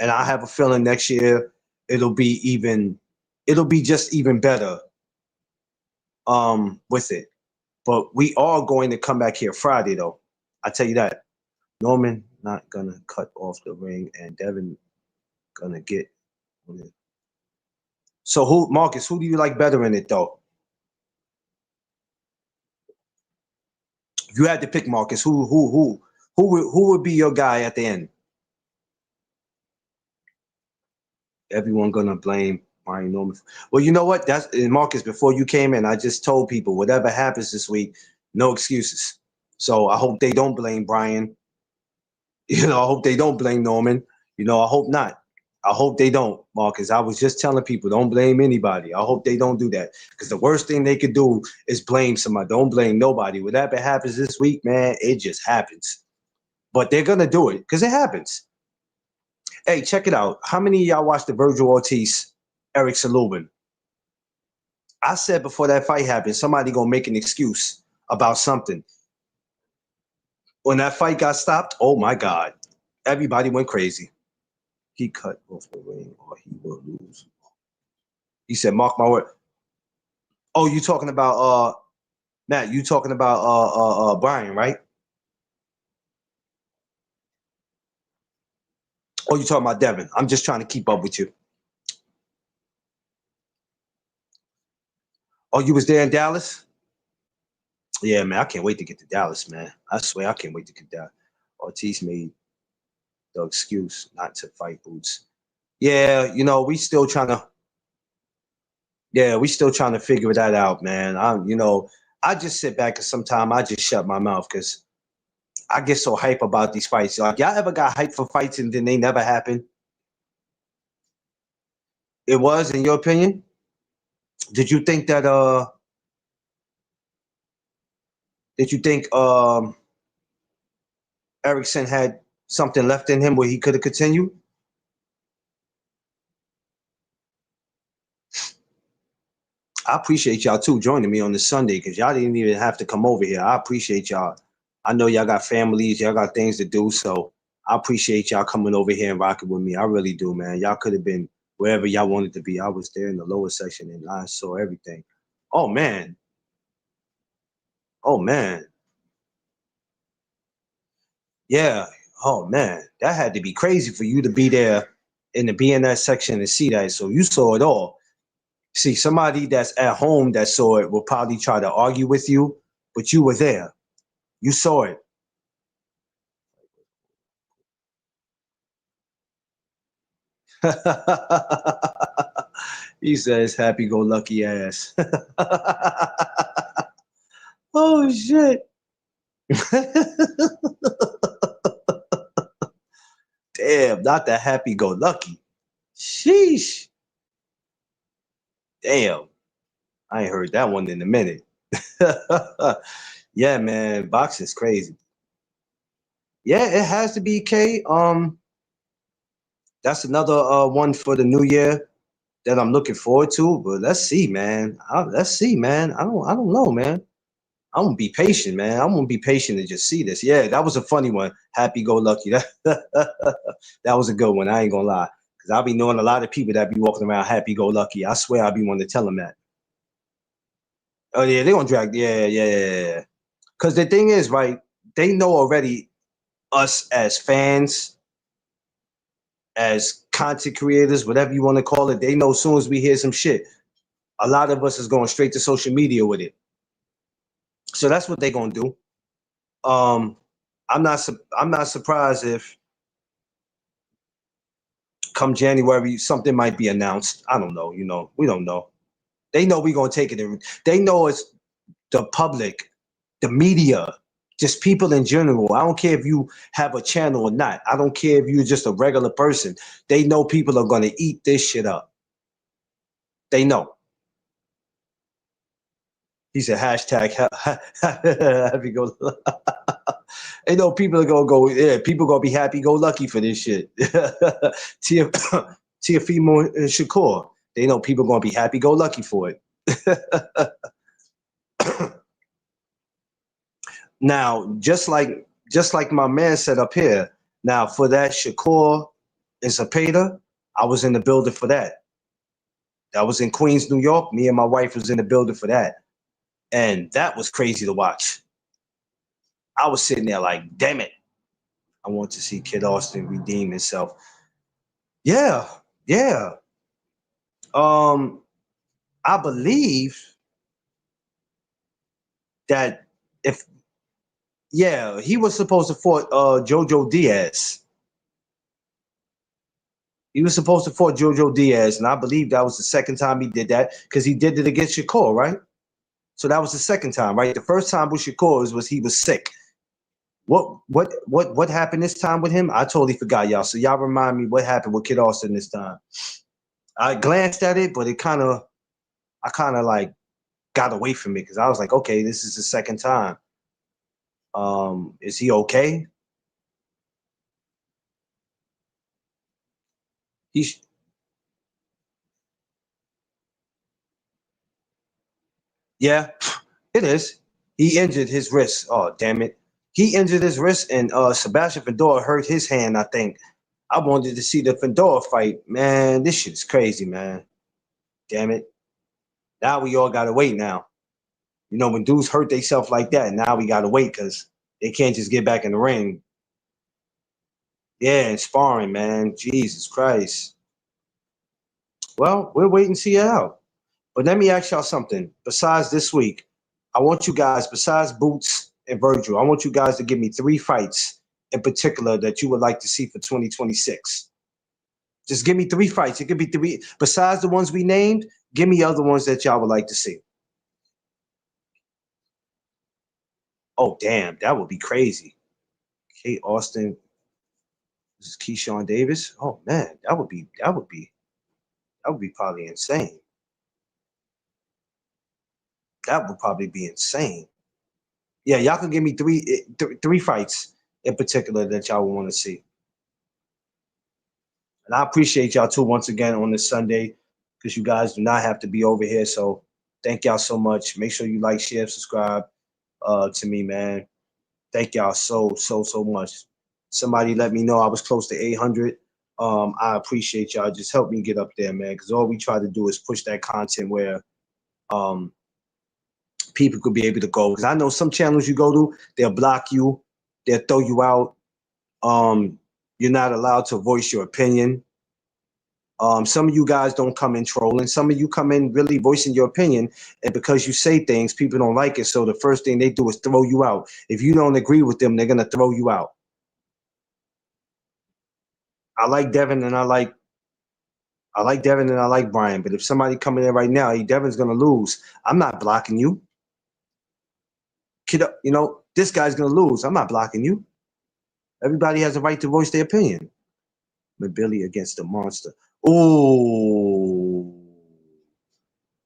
And I have a feeling next year it'll be even, it'll be just even better with it. But we are going to come back here Friday, though. I tell you that. Norman not gonna cut off the ring, and Devin gonna get on it. So who, Marcus? Who do you like better in it, though? If you had to pick Marcus, who would be your guy at the end? Everyone gonna blame Brian Norman. Well, you know what? That's Marcus. Before you came in, I just told people whatever happens this week, no excuses. So I hope they don't blame Brian. You know, I hope they don't blame Norman. You know, I hope not. I hope they don't, Marcus. I was just telling people, don't blame anybody. I hope they don't do that. Because the worst thing they could do is blame somebody. Don't blame nobody. Whatever happens this week, man, it just happens. But they're going to do it because it happens. Hey, check it out. How many of y'all watched the Virgil Ortiz, Eric Salubin? I said before that fight happened, somebody going to make an excuse about something. When that fight got stopped, oh my God, everybody went crazy. He cut off the ring or he will lose. He said, mark my word. Oh, you talking about Matt, you talking about Brian, right? Oh, you talking about Devin. I'm just trying to keep up with you. Oh, you was there in Dallas? Yeah, man, I can't wait to get to Dallas, man. I swear I can't wait to get there. Ortiz made the excuse not to fight Boots. Yeah, you know, we still trying to figure that out, man. I just sit back and sometimes I just shut my mouth because I get so hype about these fights. Like, y'all ever got hyped for fights and then they never happen? It was, in your opinion? Did you think that did you think Erickson had something left in him where he could have continued? I appreciate y'all too joining me on this Sunday because y'all didn't even have to come over here. I appreciate y'all. I know y'all got families, y'all got things to do, so I appreciate y'all coming over here and rocking with me. I really do, man. Y'all could have been wherever y'all wanted to be. I was there in the lower section and I saw everything. Oh man. Oh man. Yeah. Oh man. That had to be crazy for you to be there in the BNS section and see that. So you saw it all. See, somebody that's at home that saw it will probably try to argue with you, but you were there. You saw it. He says, happy go lucky ass. Oh, shit. Damn, not the happy go lucky. Sheesh. Damn. I ain't heard that one in a minute. Yeah, man. Boxing's crazy. Yeah, it has to be K. That's another one for the new year that I'm looking forward to. But let's see, man. Let's see, man. I don't know, man. I'm gonna be patient, man. I'm gonna be patient to just see this. Yeah, that was a funny one. Happy go lucky. That was a good one. I ain't gonna lie, because I'll be knowing a lot of people that be walking around happy go lucky. I swear I'll be one to tell them that. Oh yeah, they're gonna drag. Yeah. Because the thing is, right? They know already us as fans, as content creators, whatever you want to call it. They know as soon as we hear some shit, a lot of us is going straight to social media with it. So that's what they're gonna do. Um, I'm not surprised if come January something might be announced. I don't know. We don't know. They know we're gonna take it. They know it's the public, the media, just people in general. I don't care if you have a channel or not. I don't care if you're just a regular person. They know people are gonna eat this shit up. They know. He said hashtag happy go. They know people are gonna go. Yeah, people gonna be happy go lucky for this shit. Tia Fimo and Shakur. They know people gonna be happy go lucky for it. Now, just like my man said up here. Now, for that Shakur and Zapata, I was in the building for that. That was in Queens, New York. Me and my wife was in the building for that, and that was crazy to watch. I was sitting there like, damn it, I want to see Kid Austin redeem himself. Yeah. I believe that if he was supposed to fight Jojo Diaz. He was supposed to fight Jojo Diaz, and I believe that was the second time he did that because he did it against Shakur, right? So that was the second time, right? The first time with Shakur was he was sick. What happened this time with him? I totally forgot, y'all. So y'all remind me what happened with Kid Austin this time. I glanced at it, but I kind of like got away from it because I was like, okay, this is the second time. Is he okay? He's Yeah, it is. He injured his wrist. Oh, damn it. He injured his wrist, and Sebastian Fedor hurt his hand, I think. I wanted to see the Fedor fight. Man, this shit is crazy, man. Damn it. Now we all got to wait now. When dudes hurt themselves like that, now we got to wait because they can't just get back in the ring. Yeah, and sparring, man. Jesus Christ. Well, we'll wait and see it out. But let me ask y'all something. Besides this week, I want you guys, besides Boots and Virgil, I want you guys to give me 3 fights in particular that you would like to see for 2026. Just give me 3 fights. It could be 3. Besides the ones we named, give me other ones that y'all would like to see. Oh, damn. That would be crazy. Kate Austin versus Keyshawn Davis. Oh, man. That would be probably insane. That would probably be insane. Yeah, y'all can give me 3 fights in particular that y'all want to see. And I appreciate y'all too once again on this Sunday because you guys do not have to be over here. So thank y'all so much. Make sure you like, share, subscribe to me, man. Thank y'all so much. Somebody let me know I was close to 800. I appreciate y'all. Just help me get up there, man, because all we try to do is push that content where people could be able to go. Because I know some channels you go to, they'll block you, they'll throw you out. You're not allowed to voice your opinion. Some of you guys don't come in trolling. Some of you come in really voicing your opinion, and because you say things, people don't like it. So the first thing they do is throw you out. If you don't agree with them, they're gonna throw you out. I like Devin and I like Brian, but if somebody come in there right now, Devin's gonna lose. I'm not blocking you. Kid, this guy's gonna lose. I'm not blocking you. Everybody has a right to voice their opinion. Billy against the monster. Ooh.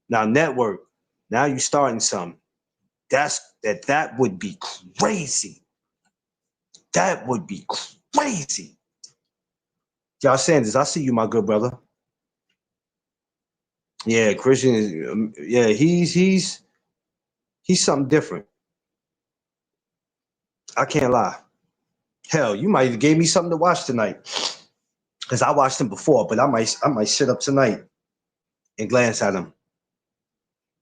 Now network. Now you starting something. That would be crazy. That would be crazy. Josh Sanders, I see you, my good brother. Yeah, Christian is. He's something different. I can't lie. Hell, you might have gave me something to watch tonight, because I watched him before, but I might sit up tonight and glance at him.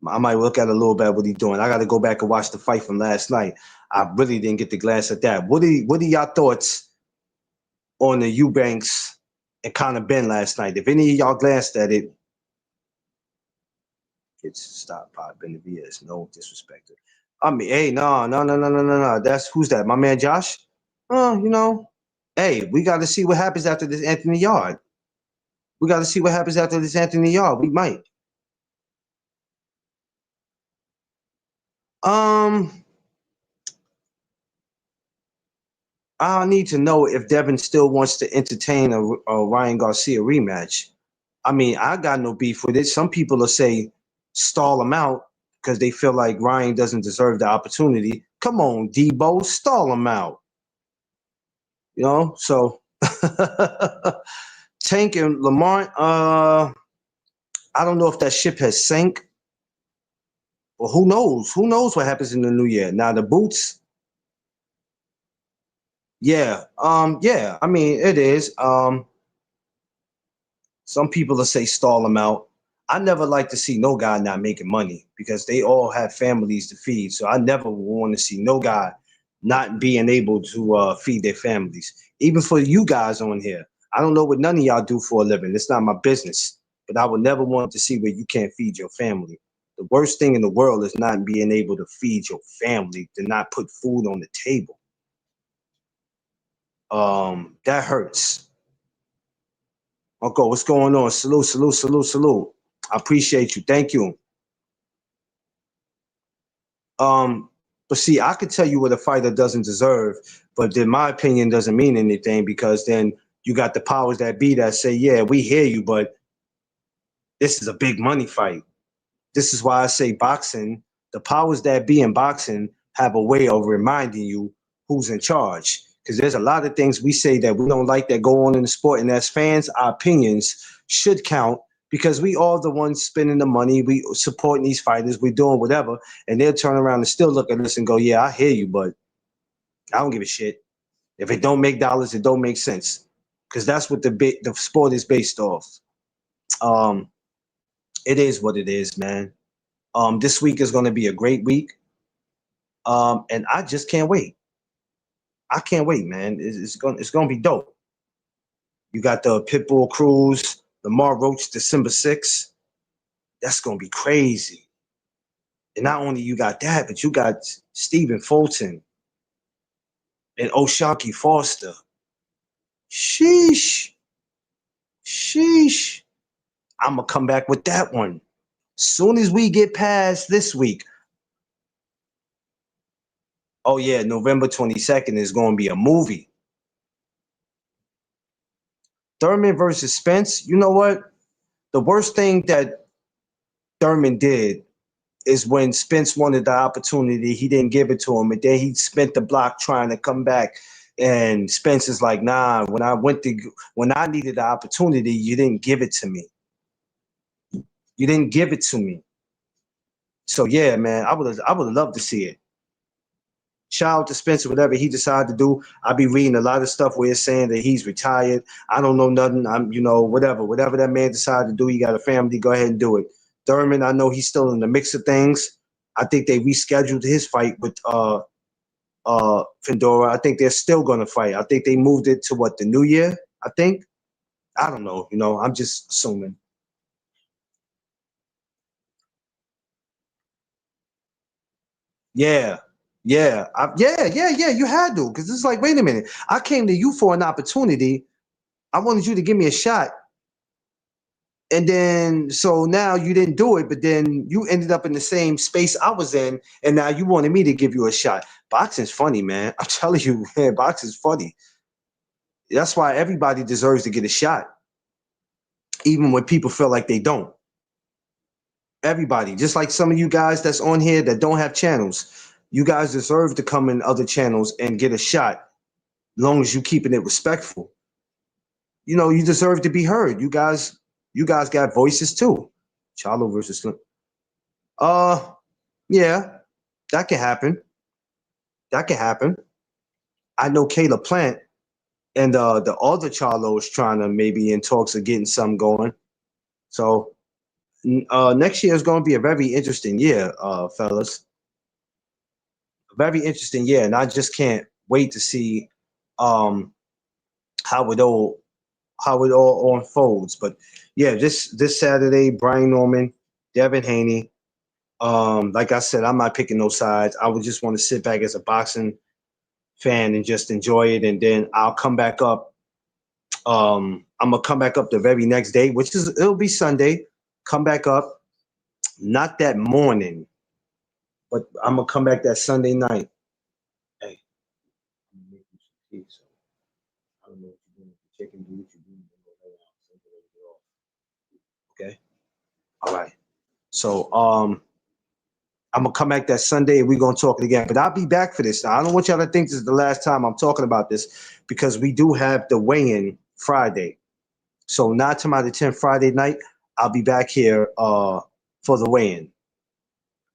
I might look at a little bit what he's doing. I got to go back and watch the fight from last night. I really didn't get to glance at that. What are y'all thoughts on the Eubanks and Conor Ben last night? If any of y'all glanced at it, it's stop popping the BS. No disrespect. I mean, hey, no. That's who's that? My man Josh? Hey, we got to see what happens after this Anthony Yard. We got to see what happens after this Anthony Yard. We might. I need to know if Devin still wants to entertain a Ryan Garcia rematch. I mean, I got no beef with it. Some people will say stall him out because they feel like Ryan doesn't deserve the opportunity. Come on, Debo, stall him out. So Tank and Lamar, I don't know if that ship has sank. Well, who knows? Who knows what happens in the new year? Now the boots, yeah. Yeah, I mean it is. Some people will say stall them out. I never like to see no guy not making money because they all have families to feed. So I never want to see no guy not being able to feed their families. Even for you guys on here, I don't know what none of y'all do for a living. It's not my business. But I would never want to see where you can't feed your family. The worst thing in the world is not being able to feed your family, to not put food on the table. That hurts. Uncle, what's going on? Salute. I appreciate you. Thank you. But see, I could tell you what a fighter doesn't deserve, but then my opinion doesn't mean anything because then you got the powers that be that say, yeah, we hear you, but this is a big money fight. This is why I say boxing, the powers that be in boxing have a way of reminding you who's in charge. Because there's a lot of things we say that we don't like that go on in the sport, and as fans, our opinions should count because we all the ones spending the money, we supporting these fighters, we doing whatever, and they'll turn around and still look at us and go, yeah, I hear you, but I don't give a shit. If it don't make dollars, it don't make sense. Because that's what the sport is based off. Um, it is what it is, man. This week is going to be a great week. And I just can't wait. I can't wait, man. It's gonna be dope. You got the Pitbull Cruise, Lamar Roach, December 6th. That's gonna be crazy. And not only you got that, but you got Stephen Fulton and O'Shaquie Foster. Sheesh. I'm gonna come back with that one. Soon as we get past this week. Oh yeah, November 22nd is gonna be a movie. Thurman versus Spence. You know what? The worst thing that Thurman did is when Spence wanted the opportunity, he didn't give it to him, and then he spent the block trying to come back. And Spence is like, "Nah, when I needed the opportunity, you didn't give it to me. You didn't give it to me." So yeah, man, I would have loved to see it. Shout out to Spencer, whatever he decided to do. I be reading a lot of stuff where it's saying that he's retired. I don't know nothing. I'm, whatever that man decided to do, he got a family, go ahead and do it. Thurman, I know he's still in the mix of things. I think they rescheduled his fight with Fedora. I think they're still gonna fight. I think they moved it to the new year, I think. I don't know, I'm just assuming. Yeah. Yeah. You had to, because it's like, wait a minute. I came to you for an opportunity. I wanted you to give me a shot. And then, so now you didn't do it, but then you ended up in the same space I was in, and now you wanted me to give you a shot. Boxing's funny, man. I'm telling you, man, boxing's funny. That's why everybody deserves to get a shot, even when people feel like they don't. Everybody, just like some of you guys that's on here that don't have channels, you guys deserve to come in other channels and get a shot, long as you keeping it respectful. You deserve to be heard. You guys got voices too. Charlo versus Slim. Uh, yeah, that can happen. That can happen. I know Kayla Plant and the other Charlo is trying to maybe in talks of getting some going. So Next year is going to be a very interesting year, fellas. A very interesting year, and I just can't wait to see um, how it all unfolds. But yeah, this Saturday, Brian Norman, Devin Haney. Like I said, I'm not picking no sides. I would just want to sit back as a boxing fan and just enjoy it, and then I'll come back up. I'm gonna come back up the very next day, which is it'll be Sunday. Come back up, not that morning, but I'm gonna come back that Sunday night. Hey, I'm gonna make you some tea, so I don't know what you're doing. If you're chicken, do what you're doing. Then go lay down. So I'm gonna get off. Okay. All right. So I'm gonna come back that Sunday and we're gonna talk it again. But I'll be back for this. Now, I don't want y'all to think this is the last time I'm talking about this because we do have the weigh-in Friday. So 9 to my 10 Friday night, I'll be back here for the weigh-in.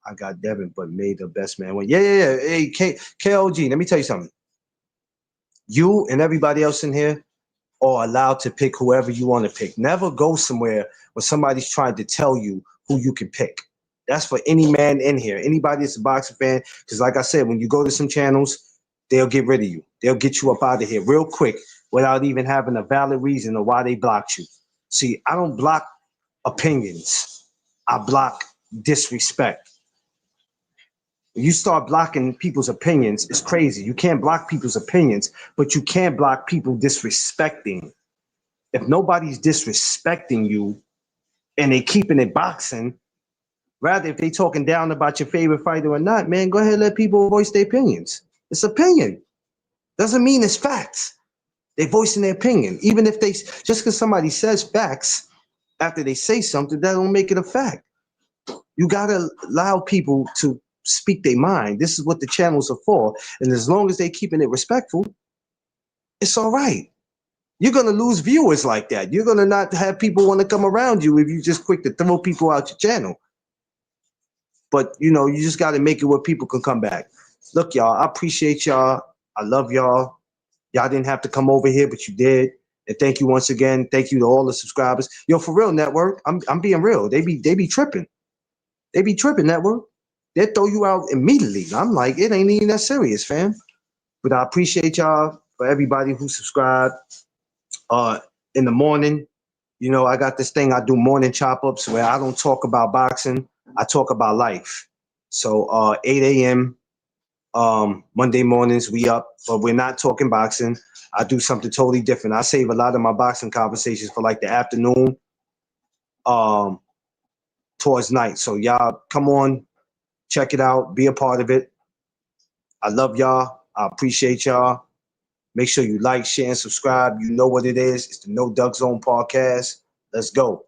I got Devin, but made the best man win. Yeah. Hey, KOG, let me tell you something. You and everybody else in here are allowed to pick whoever you want to pick. Never go somewhere where somebody's trying to tell you who you can pick. That's for any man in here. Anybody that's a boxing fan. Because like I said, when you go to some channels, they'll get rid of you. They'll get you up out of here real quick without even having a valid reason of why they blocked you. See, I don't block opinions. I block disrespect. When you start blocking people's opinions, it's crazy. You can't block people's opinions, but you can block people disrespecting. If nobody's disrespecting you and they keeping it boxing, rather if they talking down about your favorite fighter or not, man, go ahead and let people voice their opinions. It's opinion. Doesn't mean it's facts. They voicing their opinion. Even if they just because somebody says facts after they say something, that don't make it a fact. You gotta allow people to speak their mind. This is what the channels are for. And as long as they keeping it respectful, it's all right. You're gonna lose viewers like that. You're gonna not have people want to come around you if you just quick to throw people out your channel. But you know, you just gotta make it where people can come back. Look, y'all, I appreciate y'all. I love y'all. Y'all didn't have to come over here, but you did. And thank you once again. Thank you to all the subscribers. Yo, for real, network. I'm being real. They be tripping. They be tripping, network. They throw you out immediately. I'm like, it ain't even that serious, fam. But I appreciate y'all for everybody who subscribed. In the morning, you know, I got this thing. I do morning chop ups where I don't talk about boxing. I talk about life. So 8 a.m. Monday mornings we up, but we're not talking boxing. I do something totally different. I save a lot of my boxing conversations for like the afternoon, towards night. So y'all come on, check it out, be a part of it. I love y'all. I appreciate y'all. Make sure you like, share, and subscribe. You know what it is. It's the No Duck Zone podcast. Let's go.